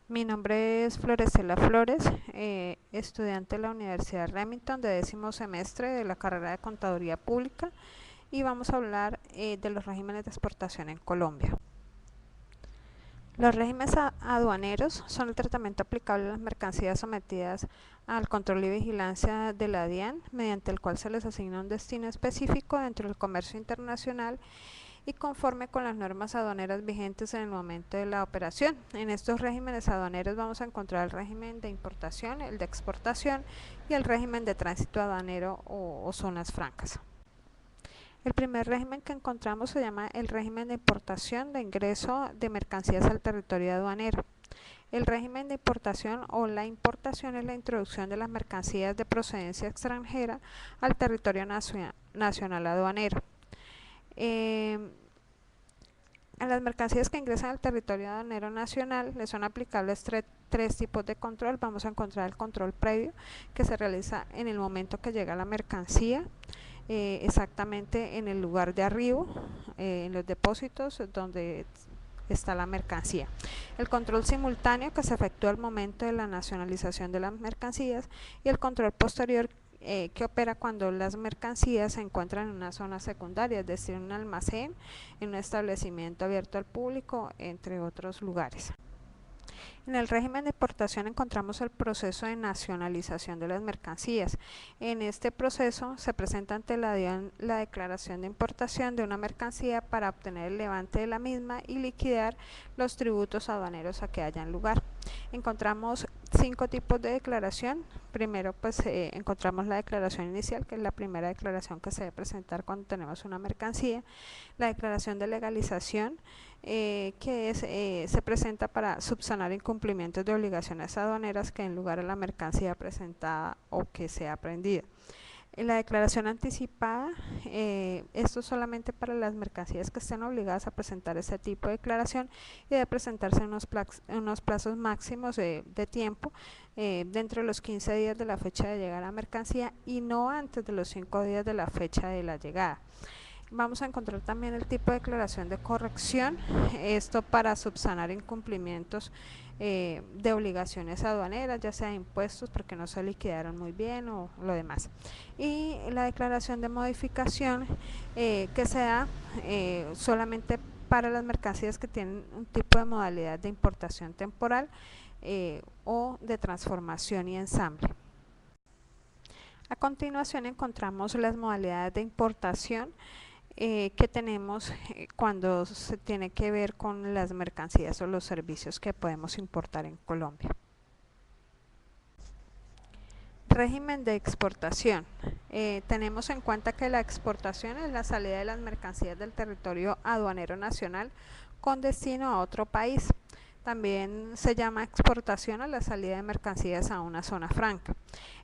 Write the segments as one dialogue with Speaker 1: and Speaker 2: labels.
Speaker 1: Mi nombre es Florescela Flores, estudiante de la Universidad Remington de 10º semestre de la carrera de Contaduría Pública, y vamos a hablar de los regímenes de exportación en Colombia. Los regímenes aduaneros son el tratamiento aplicable a las mercancías sometidas al control y vigilancia de la DIAN, mediante el cual se les asigna un destino específico dentro del comercio internacional y conforme con las normas aduaneras vigentes en el momento de la operación. En estos regímenes aduaneros vamos a encontrar el régimen de importación, el de exportación y el régimen de tránsito aduanero o zonas francas. El primer régimen que encontramos se llama el régimen de importación de ingreso de mercancías al territorio aduanero. El régimen de importación o la importación es la introducción de las mercancías de procedencia extranjera al territorio nacional aduanero. A las mercancías que ingresan al territorio aduanero nacional les son aplicables tres tipos de control. Vamos a encontrar el control previo, que se realiza en el momento que llega la mercancía, exactamente en el lugar de arribo, en los depósitos donde está la mercancía. El control simultáneo, que se efectúa al momento de la nacionalización de las mercancías, y el control posterior, que opera cuando las mercancías se encuentran en una zona secundaria, es decir, en un almacén, en un establecimiento abierto al público, entre otros lugares. En el régimen de importación encontramos el proceso de nacionalización de las mercancías. En este proceso se presenta ante la DIAN la declaración de importación de una mercancía para obtener el levante de la misma y liquidar los tributos aduaneros a que hayan lugar. Encontramos 5 tipos de declaración. Primero encontramos la declaración inicial, que es la primera declaración que se debe presentar cuando tenemos una mercancía. La declaración de legalización, se presenta para subsanar incumplimientos de obligaciones aduaneras que den lugar a la mercancía presentada o que sea aprehendida. La declaración anticipada, esto es solamente para las mercancías que estén obligadas a presentar este tipo de declaración, y debe presentarse en unos plazos máximos de tiempo, dentro de los 15 días de la fecha de llegada a la mercancía y no antes de los 5 días de la fecha de la llegada. Vamos a encontrar también el tipo de declaración de corrección, esto para subsanar incumplimientos de obligaciones aduaneras, ya sea impuestos porque no se liquidaron muy bien o lo demás. Y la declaración de modificación, que se da solamente para las mercancías que tienen un tipo de modalidad de importación temporal o de transformación y ensamble. A continuación encontramos las modalidades de importación que tenemos cuando se tiene que ver con las mercancías o los servicios que podemos importar en Colombia. Régimen de exportación. Tenemos en cuenta que la exportación es la salida de las mercancías del territorio aduanero nacional con destino a otro país. También se llama exportación a la salida de mercancías a una zona franca.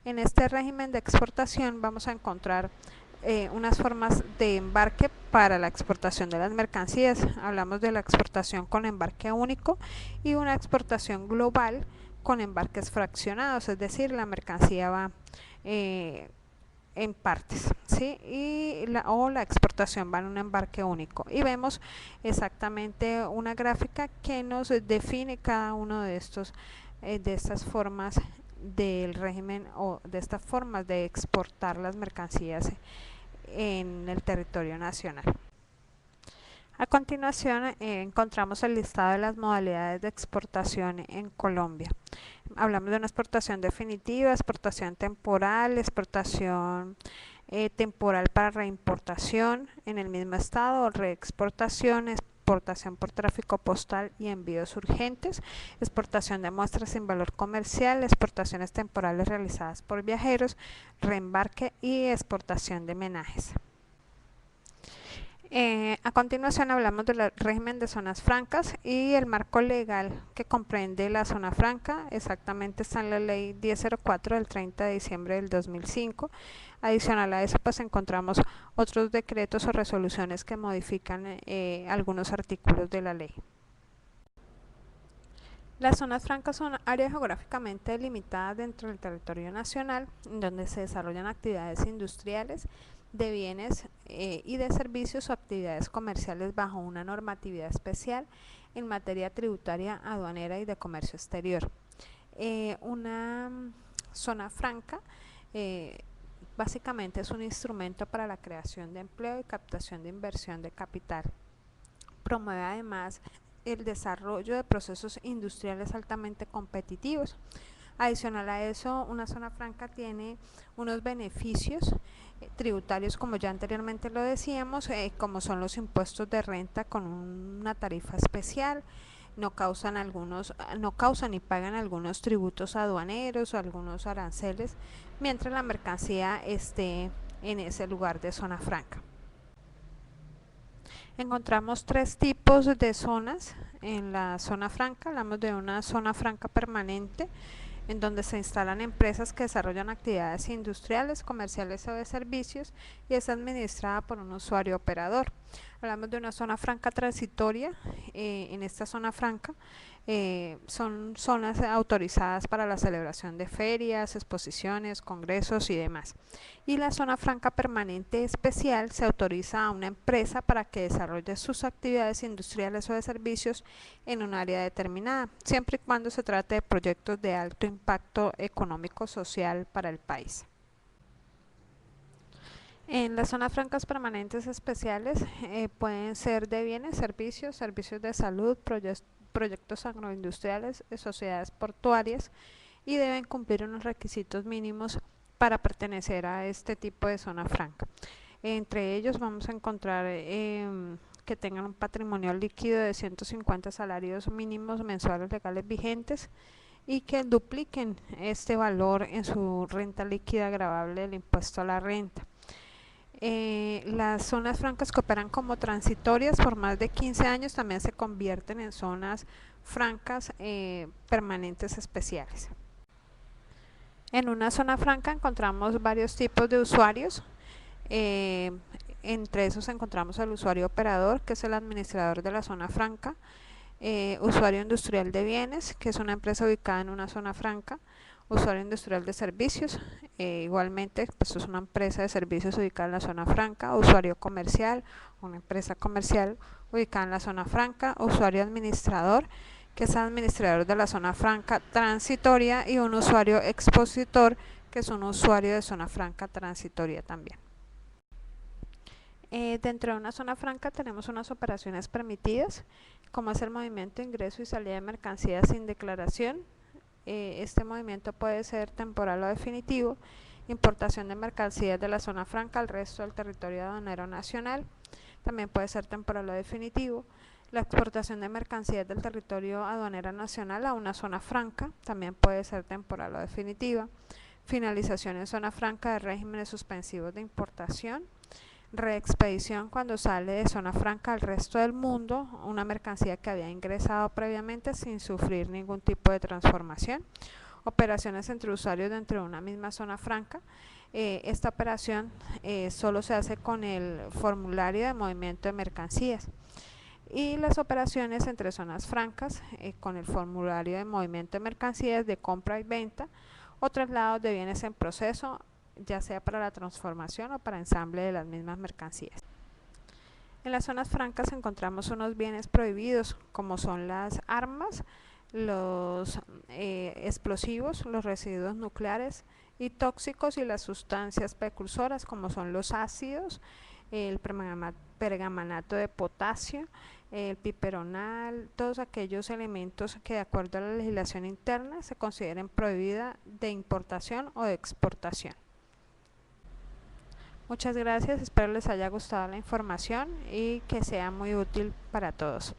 Speaker 1: En este régimen de exportación vamos a encontrar unas formas de embarque para la exportación de las mercancías. Hablamos de la exportación con embarque único y una exportación global con embarques fraccionados, es decir, la mercancía va en partes, ¿sí? O la exportación va en un embarque único, y vemos exactamente una gráfica que nos define cada uno de estas formas del régimen o de estas formas de exportar las mercancías en el territorio nacional. A continuación encontramos el listado de las modalidades de exportación en Colombia. Hablamos de una exportación definitiva, exportación temporal, exportación temporal para reimportación en el mismo estado, reexportación, exportación por tráfico postal y envíos urgentes, exportación de muestras sin valor comercial, exportaciones temporales realizadas por viajeros, reembarque y exportación de menajes. A continuación hablamos del régimen de zonas francas y el marco legal que comprende la zona franca. Exactamente está en la ley 1004 del 30 de diciembre del 2005. Adicional a eso pues encontramos otros decretos o resoluciones que modifican algunos artículos de la ley. Las zonas francas son áreas geográficamente delimitadas dentro del territorio nacional, donde se desarrollan actividades industriales de bienes y de servicios o actividades comerciales bajo una normatividad especial en materia tributaria, aduanera y de comercio exterior. Una zona franca básicamente es un instrumento para la creación de empleo y captación de inversión de capital. Promueve además el desarrollo de procesos industriales altamente competitivos. Adicional a eso, una zona franca tiene unos beneficios tributarios, como ya anteriormente lo decíamos, como son los impuestos de renta con una tarifa especial. No causan ni pagan algunos tributos aduaneros o algunos aranceles mientras la mercancía esté en ese lugar de zona franca. Encontramos tres tipos de zonas en la zona franca. Hablamos de una zona franca permanente, en donde se instalan empresas que desarrollan actividades industriales, comerciales o de servicios, y es administrada por un usuario operador. Hablamos de una zona franca transitoria. En esta zona franca son zonas autorizadas para la celebración de ferias, exposiciones, congresos y demás. Y la zona franca permanente especial se autoriza a una empresa para que desarrolle sus actividades industriales o de servicios en un área determinada, siempre y cuando se trate de proyectos de alto impacto económico social para el país. En las zonas francas permanentes especiales pueden ser de bienes, servicios de salud, proyectos agroindustriales, sociedades portuarias, y deben cumplir unos requisitos mínimos para pertenecer a este tipo de zona franca. Entre ellos vamos a encontrar que tengan un patrimonio líquido de 150 salarios mínimos mensuales legales vigentes y que dupliquen este valor en su renta líquida gravable del impuesto a la renta. Las zonas francas que operan como transitorias por más de 15 años también se convierten en zonas francas permanentes especiales. En una zona franca encontramos varios tipos de usuarios. Entre esos encontramos el usuario operador, que es el administrador de la zona franca, usuario industrial de bienes, que es una empresa ubicada en una zona franca, usuario industrial de servicios, igualmente pues es una empresa de servicios ubicada en la zona franca, usuario comercial, una empresa comercial ubicada en la zona franca, usuario administrador, que es administrador de la zona franca transitoria, y un usuario expositor, que es un usuario de zona franca transitoria también. Dentro de una zona franca tenemos unas operaciones permitidas, como es el movimiento de ingreso y salida de mercancías sin declaración. Este movimiento puede ser temporal o definitivo. Importación de mercancías de la zona franca al resto del territorio aduanero nacional, también puede ser temporal o definitivo. La exportación de mercancías del territorio aduanero nacional a una zona franca también puede ser temporal o definitiva. Finalización en zona franca de regímenes suspensivos de importación. Reexpedición cuando sale de zona franca al resto del mundo una mercancía que había ingresado previamente sin sufrir ningún tipo de transformación. Operaciones entre usuarios dentro de una misma zona franca. Esta operación solo se hace con el formulario de movimiento de mercancías. Y las operaciones entre zonas francas con el formulario de movimiento de mercancías de compra y venta o traslados de bienes en proceso, ya sea para la transformación o para ensamble de las mismas mercancías. En las zonas francas encontramos unos bienes prohibidos, como son las armas, los explosivos, los residuos nucleares y tóxicos, y las sustancias precursoras, como son los ácidos, el pergamanato de potasio, el piperonal, todos aquellos elementos que de acuerdo a la legislación interna se consideren prohibida de importación o de exportación. Muchas gracias, espero les haya gustado la información y que sea muy útil para todos.